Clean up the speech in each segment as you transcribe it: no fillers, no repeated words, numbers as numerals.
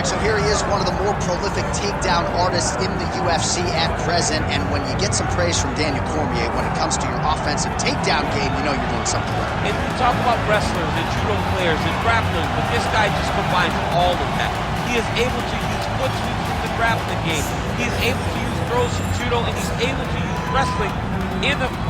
right, so here he is, one of the more prolific takedown artists in the UFC at present. And when you get some praise from Daniel Cormier when it comes to your offensive takedown game, you know you're doing something right. And we talk about wrestlers and judo players and grapplers, but this guy just combines all of that. He is able to use foot sweeps from the grappling game. He is able to use throws from judo, and he's able to use wrestling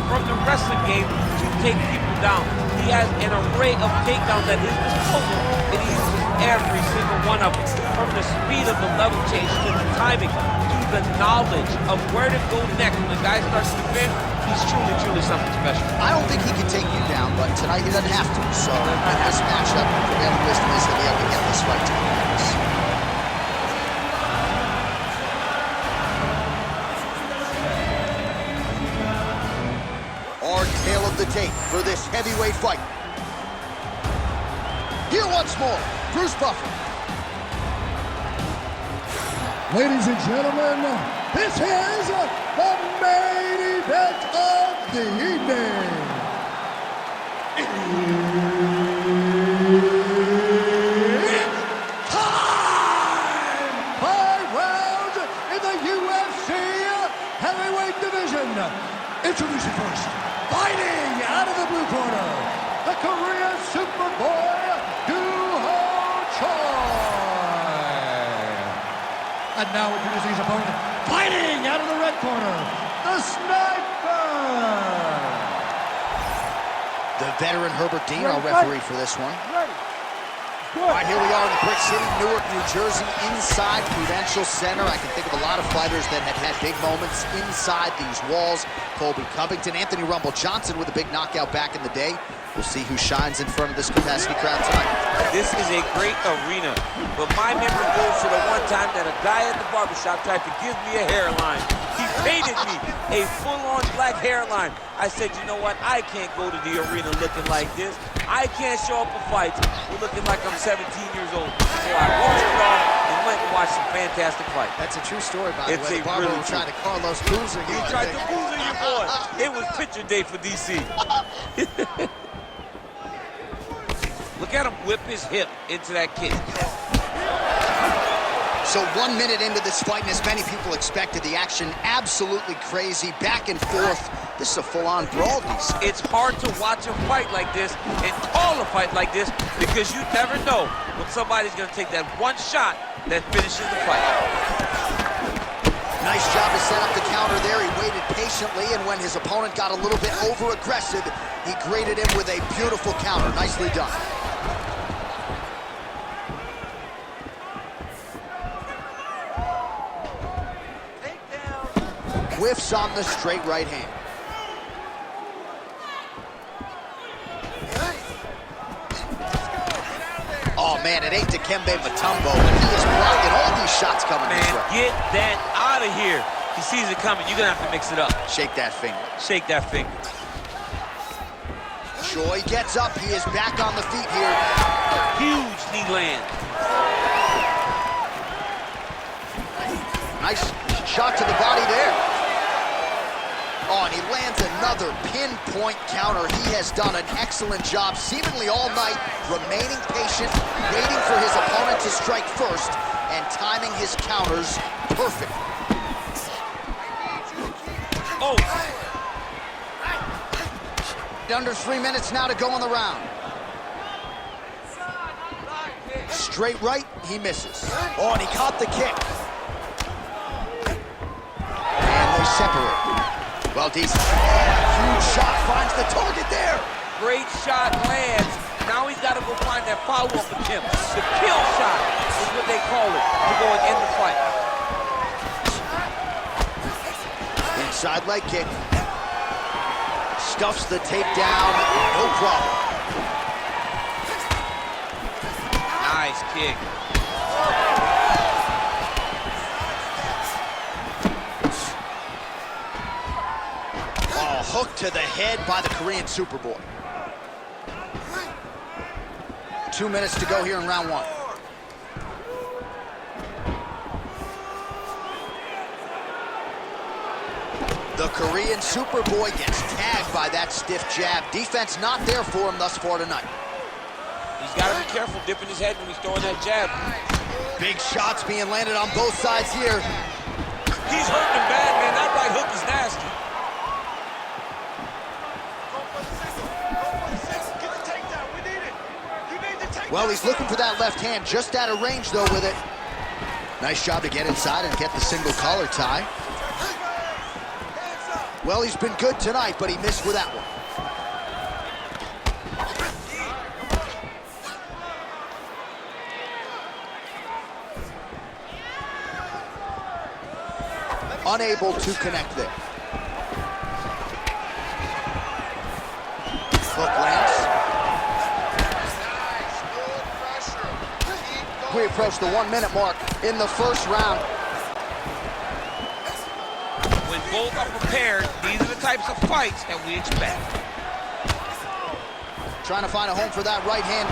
from the wrestling game to take people down. He has an array of takedowns at his disposal, and he uses every single one of them. From the speed of the level change to the timing to the knowledge of where to go next. When the guy starts to defend, he's truly, truly something special. I don't think he can take you down, but tonight he doesn't have to. So in this matchup, prevailing wisdom is he'll be able to get this fight to the finish. Our tale of the tape for this heavyweight fight. Here once more, Bruce Buffer. Ladies and gentlemen, this is the main event of the evening. It's time! 5 rounds in the UFC heavyweight division. Introducing first, fighting out of the blue corner, the Korean Superboy, And now introducing his opponent, fighting out of the red corner, the Sniper! The veteran Herbert Dean, our referee for this one. All right, here we are in the Brick City, Newark, New Jersey, inside Prudential Center. I can think of a lot of fighters that have had big moments inside these walls. Colby Covington, Anthony Rumble Johnson with a big knockout back in the day. We'll see who shines in front of this capacity crowd tonight. This is a great arena, but my memory goes to the one time that a guy at the barbershop tried to give me a hairline. He painted me a full-on black hairline. I said, you know what? I can't go to the arena looking like this. I can't show up for fights looking like I'm 17 years old. So I washed it off and went and watched some fantastic fights. That's a true story, by the way. It's a really true. Tried to Carlos Boozer. He tried to boozer you, boy. It was picture day for DC. Look at him whip his hip into that kick. So 1 minute into this fight, and as many people expected, the action absolutely crazy, back and forth. This is a full-on brawl. It's hard to watch a fight like this and call a fight like this because you never know when somebody's going to take that one shot that finishes the fight. Nice job to set up the counter there. He waited patiently, and when his opponent got a little bit over-aggressive, he greeted him with a beautiful counter. Nicely done. Whiffs on the straight right hand. Oh man, it ain't Dikembe Mutombo, but he is blocking all these shots coming his way. Get that out of here. He sees it coming. You're gonna have to mix it up. Shake that finger. Shake that finger. Choi gets up. He is back on the feet here. Huge knee land. Nice shot to the body there. Oh, and he lands another pinpoint counter. He has done an excellent job, seemingly all night, remaining patient, waiting for his opponent to strike first, and timing his counters perfect. Oh! Under 3 minutes now to go in the round. Straight right, he misses. Oh, and he caught the kick. And they separate. Well, decent. Huge shot finds the target there. Great shot lands. Now he's got to go find that follow-up attempt. The kill shot is what they call it to go and end the fight. Inside leg kick. Stuffs the takedown. No problem. Nice kick. Hook to the head by the Korean Superboy. 2 minutes to go here in round one. The Korean Superboy gets tagged by that stiff jab. Defense not there for him thus far tonight. He's got to be careful dipping his head when he's throwing that jab. Big shots being landed on both sides here. He's hurting him bad, man. That right hook is nasty. Well, he's looking for that left hand, just out of range, though, with it. Nice job to get inside and get the single collar tie. Well, he's been good tonight, but he missed with that one. Unable to connect there. Hook lands. We approach the 1 minute mark in the first round. When both are prepared, these are the types of fights that we expect. Trying to find a home for that right hand.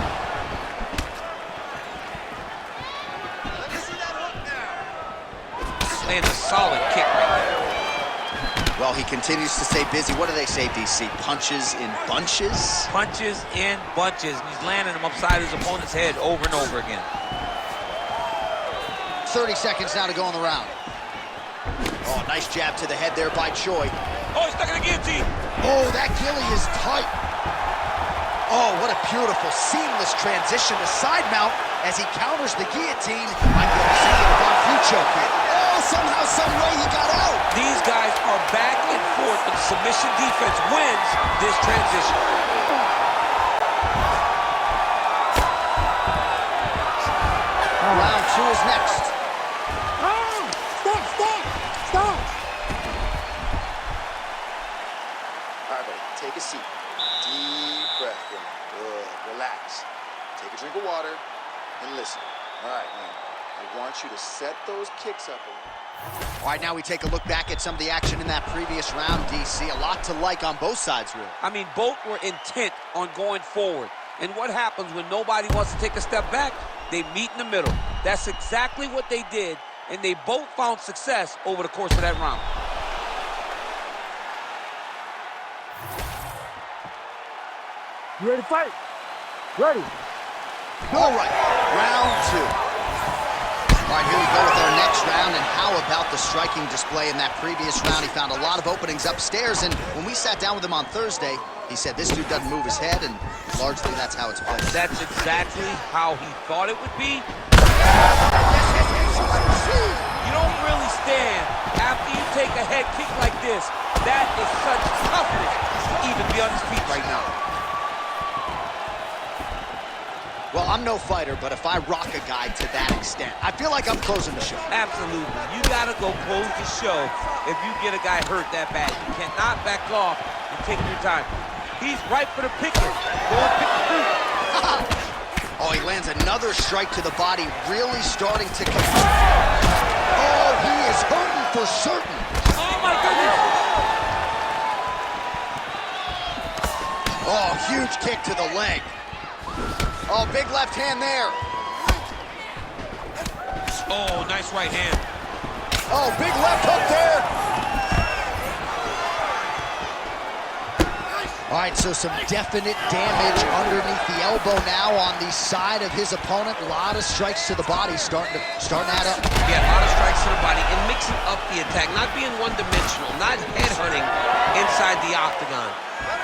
Lands a solid kick right there. Well, he continues to stay busy. What do they say, DC? Punches in bunches? Punches in bunches. He's landing them upside his opponent's head over and over again. 30 seconds now to go in the round. Oh, nice jab to the head there by Choi. Oh, he's stuck in the guillotine. Oh, that gilly is tight. Oh, what a beautiful, seamless transition to side mount as he counters the guillotine. Might be able to see it on few choke here. Oh, somehow, some way he got out. These guys are back and forth, but the submission defense wins this transition. Round two is next. Stop! All right, buddy, take a seat. Deep breath in. Good, relax. Take a drink of water and listen. All right, man. I want you to set those kicks up a little. All right, now we take a look back at some of the action in that previous round, DC. A lot to like on both sides, really. I mean, both were intent on going forward. And what happens when nobody wants to take a step back? They meet in the middle. That's exactly what they did, and they both found success over the course of that round. You ready to fight? Ready. All right, round two. All right, here we go with our next round, and how about the striking display in that previous round? He found a lot of openings upstairs, and when we sat down with him on Thursday, he said this dude doesn't move his head, and largely that's how it's played. That's exactly how he thought it would be. You don't really stand after you take a head kick like this. That is such toughness to even be on his feet right now. Well, I'm no fighter, but if I rock a guy to that extent, I feel like I'm closing the show. Absolutely. You gotta go close the show if you get a guy hurt that bad. You cannot back off and take your time. He's right for the picking. Go and pick the fruit. Oh, he lands another strike to the body, really starting to Oh, he is hurting for certain. Oh, my goodness. Oh, huge kick to the leg. Oh, big left hand there. Oh, nice right hand. Oh, big left hook there. All right, so some definite damage underneath the elbow now on the side of his opponent. A lot of strikes to the body starting to add up. Yeah, a lot of strikes to the body and mixing up the attack, not being one-dimensional, not headhunting inside the octagon.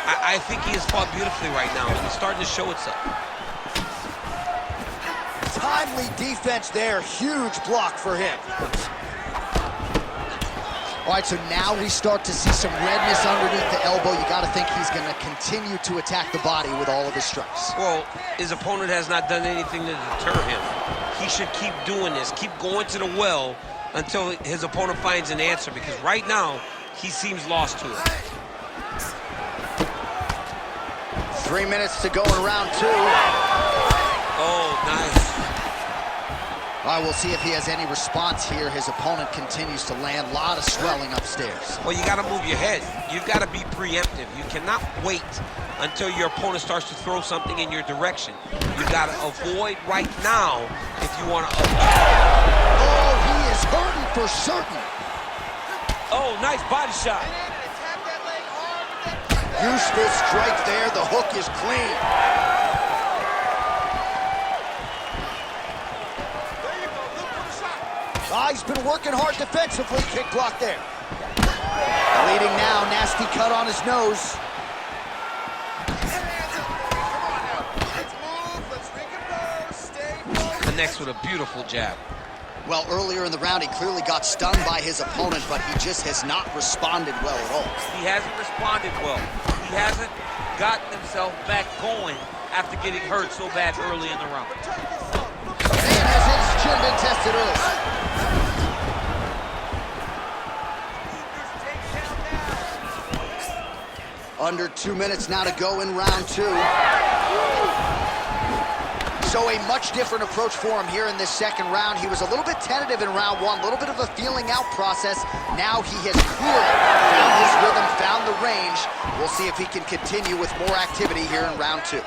I think he has fought beautifully right now, and it's starting to show itself. Timely defense there, huge block for him. All right, so now we start to see some redness underneath the elbow. You got to think he's going to continue to attack the body with all of his strikes. Well, his opponent has not done anything to deter him. He should keep doing this, keep going to the well until his opponent finds an answer, because right now, he seems lost to it. 3 minutes to go in round two. Oh, nice. All right, we'll see if he has any response here. His opponent continues to land. A lot of swelling upstairs. Well, you got to move your head. You've got to be preemptive. You cannot wait until your opponent starts to throw something in your direction. You've got to avoid right now if you want to. Oh, he is hurting for certain. Oh, nice body shot. Useful strike there. The hook is clean. He's been working hard defensively. Kick block there. Bleeding now, nasty cut on his nose. Connects with a beautiful jab. Well, earlier in the round, he clearly got stunned by his opponent, but he just has not responded well at all. He hasn't responded well. He hasn't gotten himself back going after getting hurt so bad early in the round. Man, has his chin been tested early? Under 2 minutes now to go in round 2. So a much different approach for him here in this second round. He was a little bit tentative in round 1, a little bit of a feeling out process. Now he has clearly found his rhythm, found the range. We'll see if he can continue with more activity here in round 2.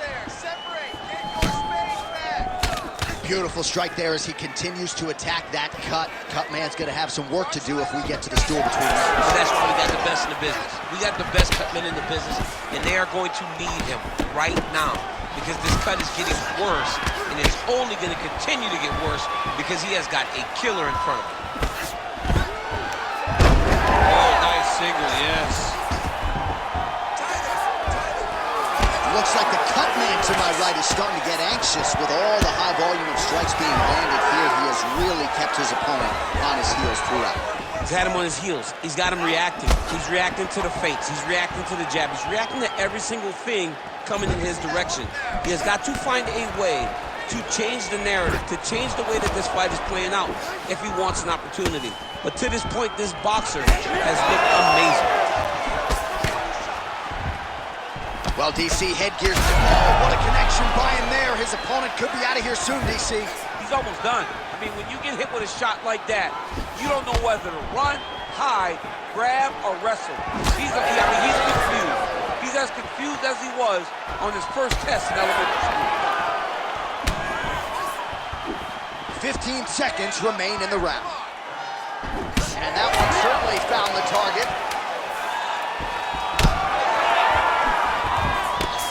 Beautiful strike there as he continues to attack that cut. Cut man's gonna have some work to do if we get to the stool between rounds. So that's why we got the best in the business. We got the best cut men in the business, and they are going to need him right now because this cut is getting worse, and it's only gonna continue to get worse because he has got a killer in front of him. Oh, nice single, yes. Looks like the cut man to my right is starting to get anxious with all the high volume of strikes being landed here. He has really kept his opponent on his heels throughout. He's had him on his heels. He's got him reacting. He's reacting to the feints. He's reacting to the jab. He's reacting to every single thing coming in his direction. He has got to find a way to change the narrative, to change the way that this fight is playing out if he wants an opportunity. But to this point, this boxer has looked amazing. Well, DC, headgear's... Oh, what a connection by him there. His opponent could be out of here soon, DC. He's almost done. I mean, when you get hit with a shot like that, you don't know whether to run, hide, grab, or wrestle. He's confused. He's as confused as he was on his first test in elementary school. 15 seconds remain in the round. And that one certainly found the target.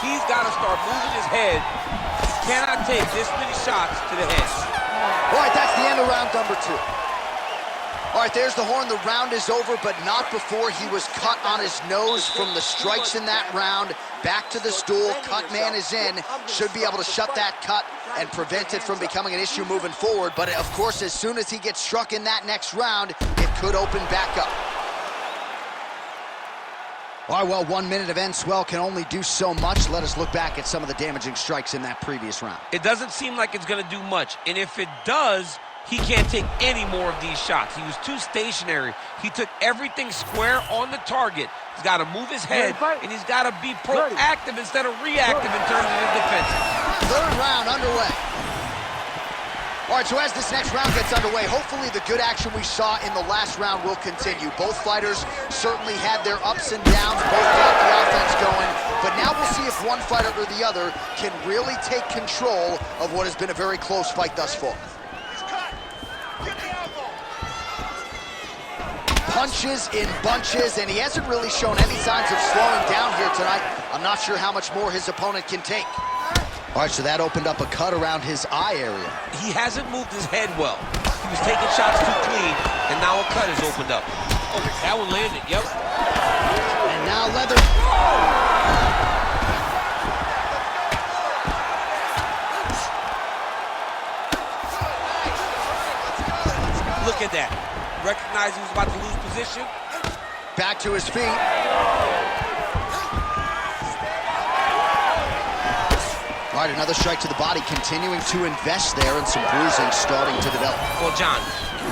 He's got to start moving his head. He cannot take this many shots to the head. All right, that's the end of round number 2. All right, there's the horn. The round is over, but not before he was cut on his nose from the strikes in that round. Back to the stool. Cut man is in. Should be able to shut that cut and prevent it from becoming an issue moving forward. But, of course, as soon as he gets struck in that next round, it could open back up. All right, well, 1 minute of end swell can only do so much. Let us look back at some of the damaging strikes in that previous round. It doesn't seem like it's going to do much. And if it does, he can't take any more of these shots. He was too stationary. He took everything square on the target. He's got to move his head, and he's got to be proactive instead of reactive in terms of his defense. Third round underway. All right, so as this next round gets underway, hopefully the good action we saw in the last round will continue. Both fighters certainly had their ups and downs, both got the offense going, but now we'll see if one fighter or the other can really take control of what has been a very close fight thus far. Punches in bunches, and he hasn't really shown any signs of slowing down here tonight. I'm not sure how much more his opponent can take. All right, so that opened up a cut around his eye area. He hasn't moved his head well. He was taking shots too clean, and now a cut has opened up. Oh, that one landed, yep. And now leather. Look at that. Recognized he was about to lose position. Back to his feet. All right, another strike to the body, continuing to invest there, and some bruising starting to develop. Well, John,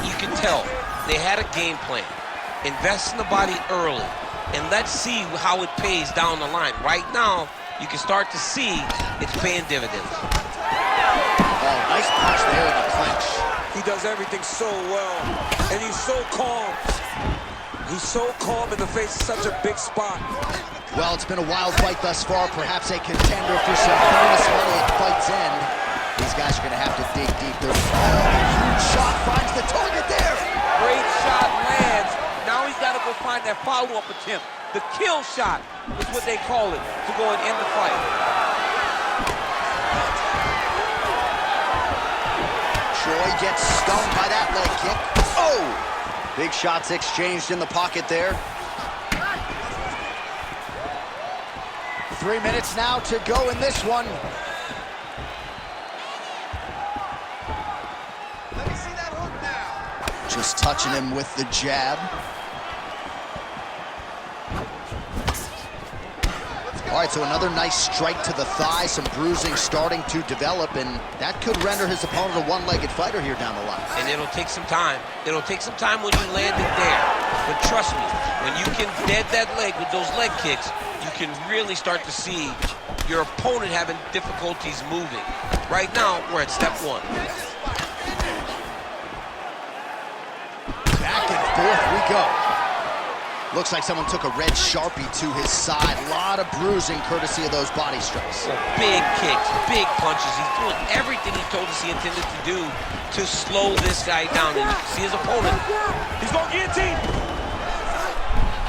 you can tell they had a game plan. Invest in the body early, and let's see how it pays down the line. Right now, you can start to see it's paying dividends. Oh, nice punch there in the clinch. He does everything so well, and he's so calm. He's so calm in the face of such a big spot. Well, it's been a wild fight thus far, perhaps a contender for some bonus money at fight's end. These guys are going to have to dig deep. A huge shot finds the target there. Great shot lands. Now he's got to go find that follow-up attempt. The kill shot is what they call it, to go and end the fight. Troy gets stung by that leg kick. Oh, Oh! Big shots exchanged in the pocket there. 3 minutes now to go in this one. Let me see that hook now. Just touching him with the jab. All right, so another nice strike to the thigh, some bruising starting to develop, and that could render his opponent a one-legged fighter here down the line. And it'll take some time. It'll take some time when you land it there. But trust me, when you can dead that leg with those leg kicks, you can really start to see your opponent having difficulties moving. Right now, we're at step one. Back and forth we go. Looks like someone took a red Sharpie to his side. A lot of bruising courtesy of those body strikes. So big kicks, big punches. He's doing everything he told us he intended to do to slow this guy down. And you can see his opponent. He's going guillotine.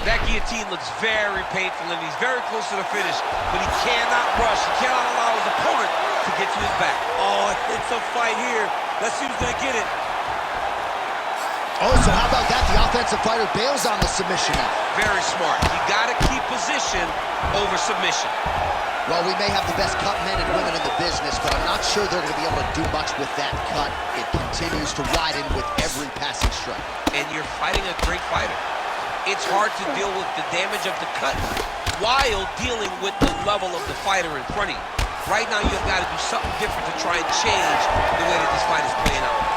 That guillotine looks very painful, and he's very close to the finish. But he cannot rush. He cannot allow his opponent to get to his back. Oh, it's a fight here. Let's see who's going to get it. Oh, so how about that? The offensive fighter bails on the submission now. Very smart. You got to keep position over submission. Well, we may have the best cut men and women in the business, but I'm not sure they're going to be able to do much with that cut. It continues to widen with every passing strike. And you're fighting a great fighter. It's hard to deal with the damage of the cut while dealing with the level of the fighter in front of you. Right now, you've got to do something different to try and change the way that this fight is playing out.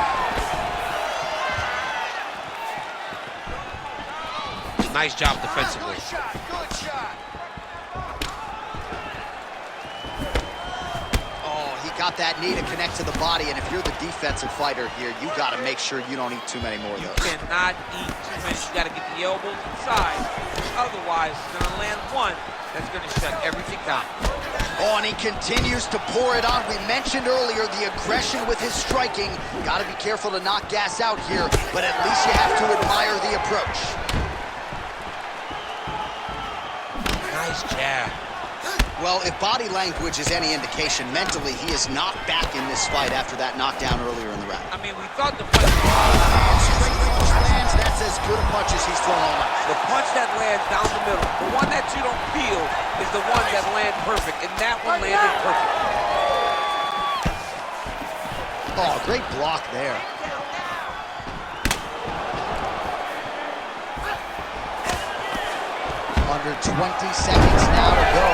Nice job defensively. Good shot, good shot. Oh, he got that knee to connect to the body, and if you're the defensive fighter here, you got to make sure you don't eat too many more of You those. cannot eat too many. You got to get the elbows inside. Otherwise, it's going to land one that's going to shut everything down. Oh, and he continues to pour it on. We mentioned earlier the aggression with his striking. Got to be careful to not gas out here, but at least you have to admire the approach. Nice jab. Well, if body language is any indication, mentally he is not back in this fight after that knockdown earlier in the round. I mean, we thought the fight... Straight range lands, that's as good a punch as he's thrown all night. The punch that lands down the middle, the one that you don't feel, is the one that lands perfect, and that one landed perfect. Oh, great block there. Under 20 seconds now to go.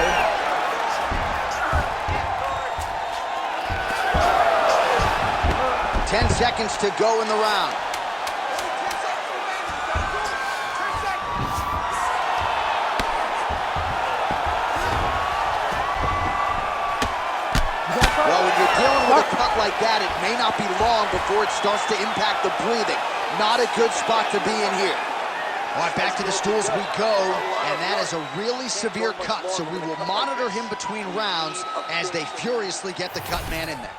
Ten seconds to go in the round. Well, when you're dealing with a cut like that, it may not be long before it starts to impact the breathing. Not a good spot to be in here. All right, back to the stools we go, and that is a really severe cut, so we will monitor him between rounds as they furiously get the cut man in there.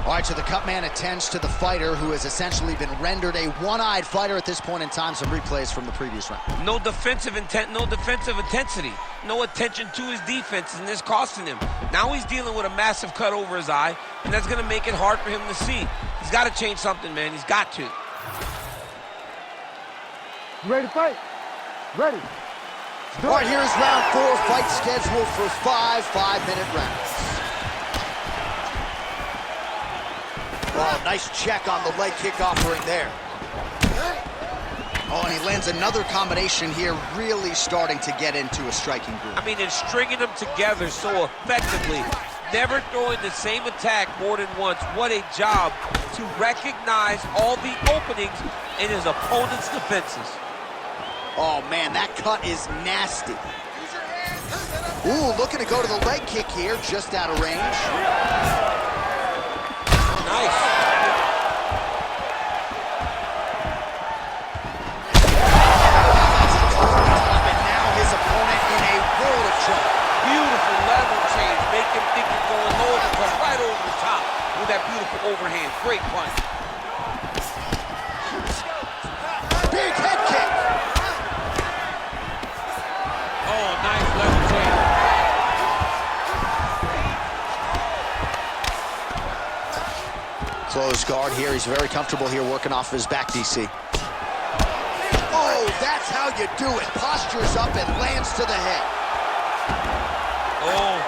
All right, so the cut man attends to the fighter who has essentially been rendered a one-eyed fighter at this point in time. Some replays from the previous round. No defensive intent, no defensive intensity, no attention to his defense, and this costing him. Now he's dealing with a massive cut over his eye, and that's going to make it hard for him to see. He's got to change something, man. He's got to. You ready to fight? Ready. All right, here's round 4, fight scheduled for 5 5-minute rounds. Oh, nice check on the leg kick offering there. Oh, and he lands another combination here, really starting to get into a striking groove. I mean, and stringing them together so effectively, never throwing the same attack more than once. What a job to recognize all the openings in his opponent's defenses. Oh, man, that cut is nasty. Ooh, looking to go to the leg kick here, just out of range. Nice. And now his opponent in a world of trouble. Beautiful level change. Make him think he's going low, but come right over the top with that beautiful overhand. Great punch. Big head kick. Oh, nice level change. Closed guard here. He's very comfortable here working off his back, DC. That's how you do it. Postures up and lands to the head. Oh.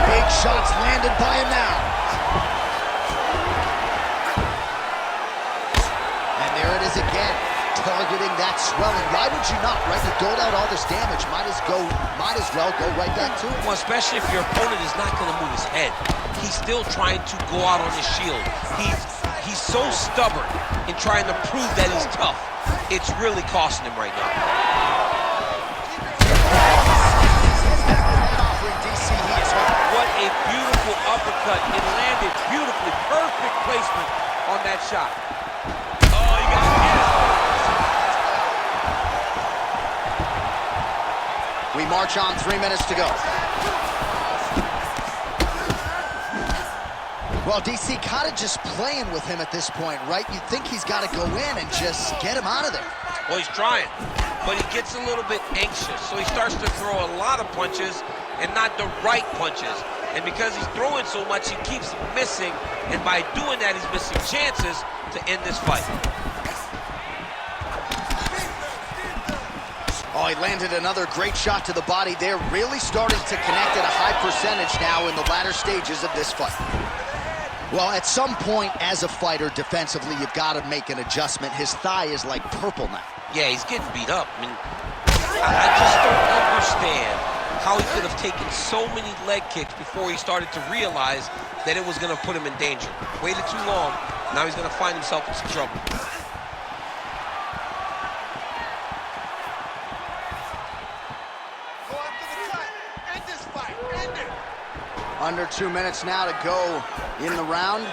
Big shots landed by him now. And there it is again, targeting that swelling. Why would you not, right? You doled out all this damage. Might as well go right back to it. Well, especially if your opponent is not going to move his head. He's still trying to go out on his shield. He's so stubborn in trying to prove that he's tough. It's really costing him right now. What a beautiful uppercut. It landed beautifully. Perfect placement on that shot. Oh, you got to get it. We march on, 3 minutes to go. Well, DC kind of just playing with him at this point, right? You'd think he's got to go in and just get him out of there. Well, he's trying, but he gets a little bit anxious, so he starts to throw a lot of punches and not the right punches. And because he's throwing so much, he keeps missing, and by doing that, he's missing chances to end this fight. Oh, he landed another great shot to the body there, really starting to connect at a high percentage now in the latter stages of this fight. Well, at some point as a fighter, defensively, you've got to make an adjustment. His thigh is like purple now. Yeah, he's getting beat up. I mean, I just don't understand how he could have taken so many leg kicks before he started to realize that it was going to put him in danger. Waited too long, now he's going to find himself in some trouble. Under 2 minutes now to go in the round.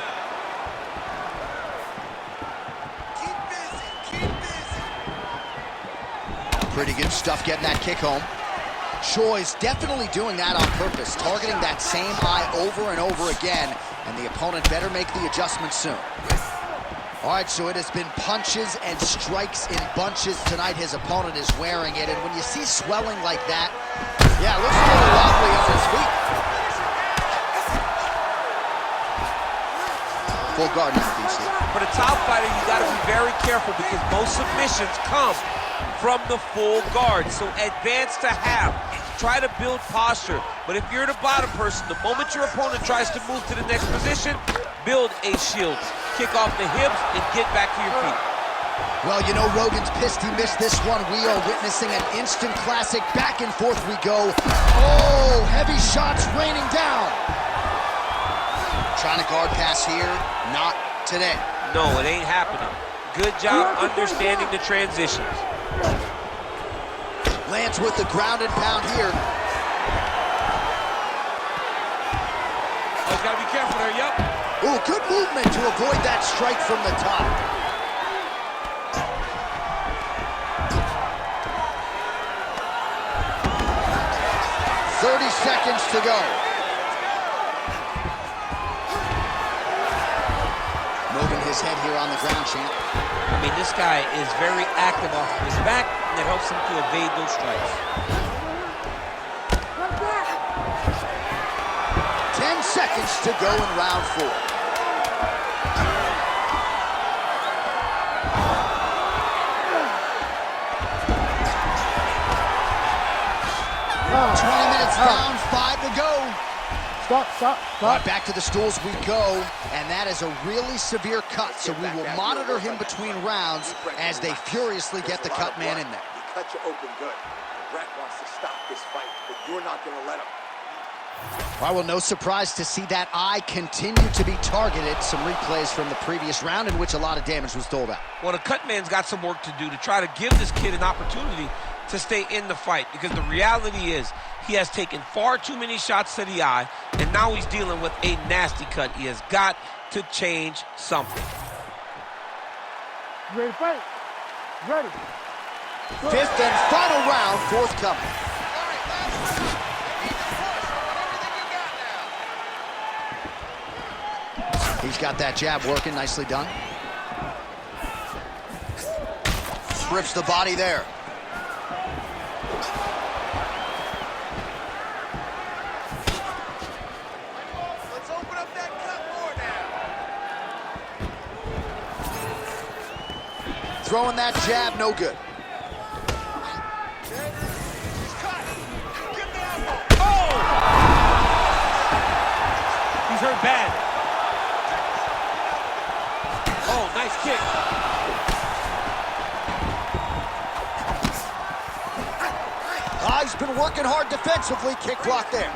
Keep busy. Pretty good stuff getting that kick home. Choi's definitely doing that on purpose, targeting that same eye over and over again, and the opponent better make the adjustment soon. All right, so it has been punches and strikes in bunches tonight. His opponent is wearing it, and when you see swelling like that, yeah, it looks a little wobbly on his feet. Full guard now, DC. For the top fighter, you got to be very careful because most submissions come from the full guard. So advance to half. Try to build posture. But if you're the bottom person, the moment your opponent tries to move to the next position, build a shield. Kick off the hips and get back to your feet. Well, you know, Rogan's pissed he missed this one. We are witnessing an instant classic. Back and forth we go. Oh, heavy shots raining down. Trying to guard pass here, not today. No, it ain't happening. Good job understanding the transitions. Lands with the ground and pound here. Oh, gotta be careful there, yep. Ooh, good movement to avoid that strike from the top. Seconds to go. Moving his head here on the ground, champ. I mean, this guy is very active off of his back, and it helps him to evade those strikes. 10 seconds to go in round 4. Oh. 20 minutes down, 5 to go. Stop. Right, back to the stools we go, and that is a really severe cut, so we will monitor him between rounds as they furiously get the cut man in there. He cut you open good. Brett wants to stop this fight, but you're not going to let him. Well, no surprise to see that eye continue to be targeted. Some replays from the previous round in which a lot of damage was doled out. Well, the cut man's got some work to do to try to give this kid an opportunity to stay in the fight, because the reality is he has taken far too many shots to the eye, and now he's dealing with a nasty cut. He has got to change something. You ready to fight? Ready. Go. 5th and final round forthcoming. He's got that jab working, nicely done. Rips the body there. Let's open up that cut more now. Throwing that jab, no good. bad. Oh, nice kick. He's been working hard defensively. Kick block there.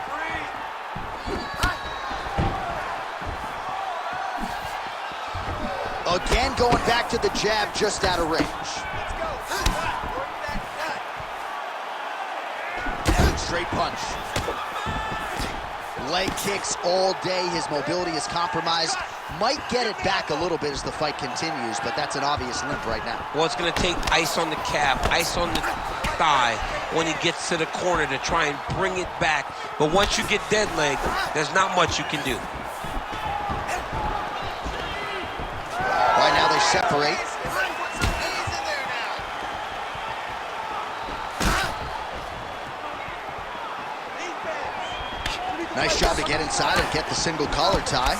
Again, going back to the jab, just out of range. Straight punch. Leg kicks all day. His mobility is compromised. Might get it back a little bit as the fight continues, but that's an obvious limp right now. Well, it's going to take ice on the calf, ice on the thigh when he gets to the corner to try and bring it back. But once you get dead leg, there's not much you can do. Right now they separate. Nice job to get inside and get the single collar tie.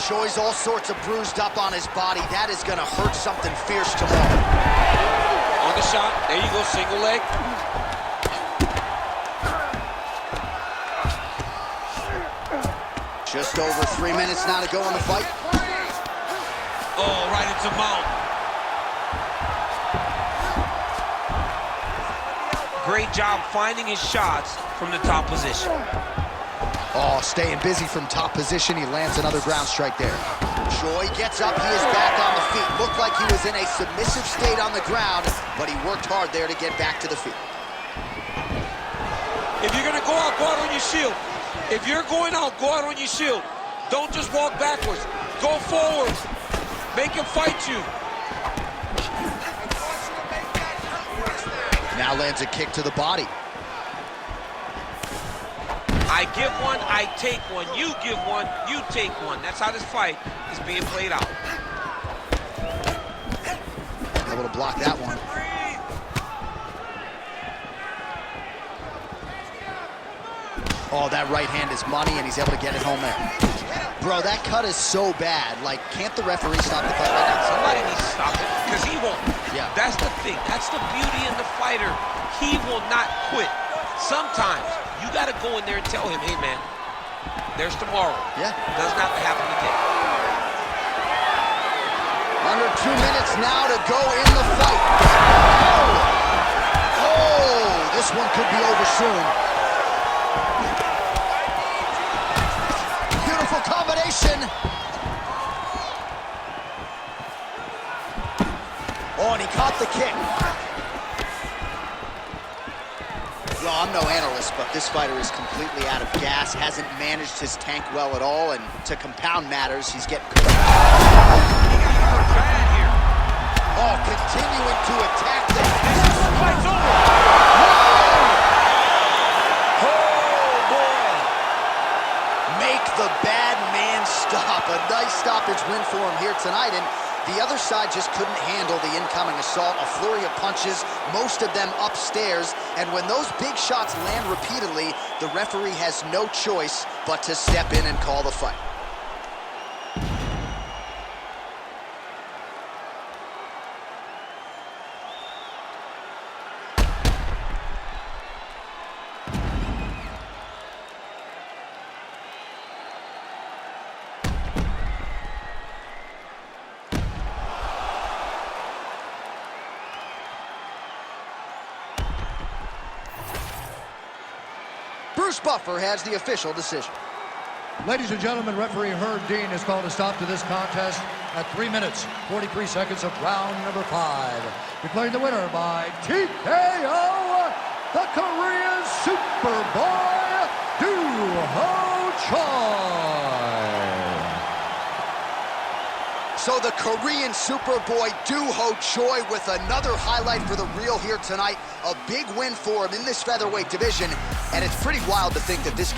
Choi's all sorts of bruised up on his body. That is gonna hurt something fierce tomorrow. On the shot, there you go, single leg. Just over 3 minutes now to go in the fight. Oh, right into mount. Great job finding his shots from the top position. Oh, staying busy from top position. He lands another ground strike there. Choi gets up. He is back on the feet. Looked like he was in a submissive state on the ground, but he worked hard there to get back to the feet. If you're gonna go out on your shield. If you're going out, go out on your shield. Don't just walk backwards. Go forward. Make him fight you. Now lands a kick to the body. I give one, I take one. You give one, you take one. That's how this fight is being played out. Able to block that one. Oh, that right hand is money, and he's able to get it home there. Bro, that cut is so bad. Like, can't the referee stop the fight right now? Somebody needs to stop it, because he won't. Yeah. That's the thing. That's the beauty in the fighter. He will not quit. Sometimes you got to go in there and tell him, hey, man, there's tomorrow. Yeah. Doesn't have to happen today. Under 2 minutes now to go in the fight. Oh, this one could be over soon. Beautiful combination. Oh, and he caught the kick. Well, I'm no analyst, but this fighter is completely out of gas, hasn't managed his tank well at all, and to compound matters, he's getting cooked. Oh, continuing to attack the Fight's over. Oh, boy. Make the bad man stop. A nice stoppage win for him here tonight, and the other side just couldn't handle the incoming assault. A flurry of punches, most of them upstairs, and when those big shots land repeatedly, the referee has no choice but to step in and call the fight. Bruce Buffer has the official decision. Ladies and gentlemen, referee Herb Dean has called a stop to this contest at 3 minutes, 43 seconds of round number 5. Declaring the winner by TKO, the Korean Superboy, Doo-Ho Choi. So the Korean Superboy Doo-Ho Choi with another highlight for the reel here tonight. A big win for him in this featherweight division, and it's pretty wild to think that this guy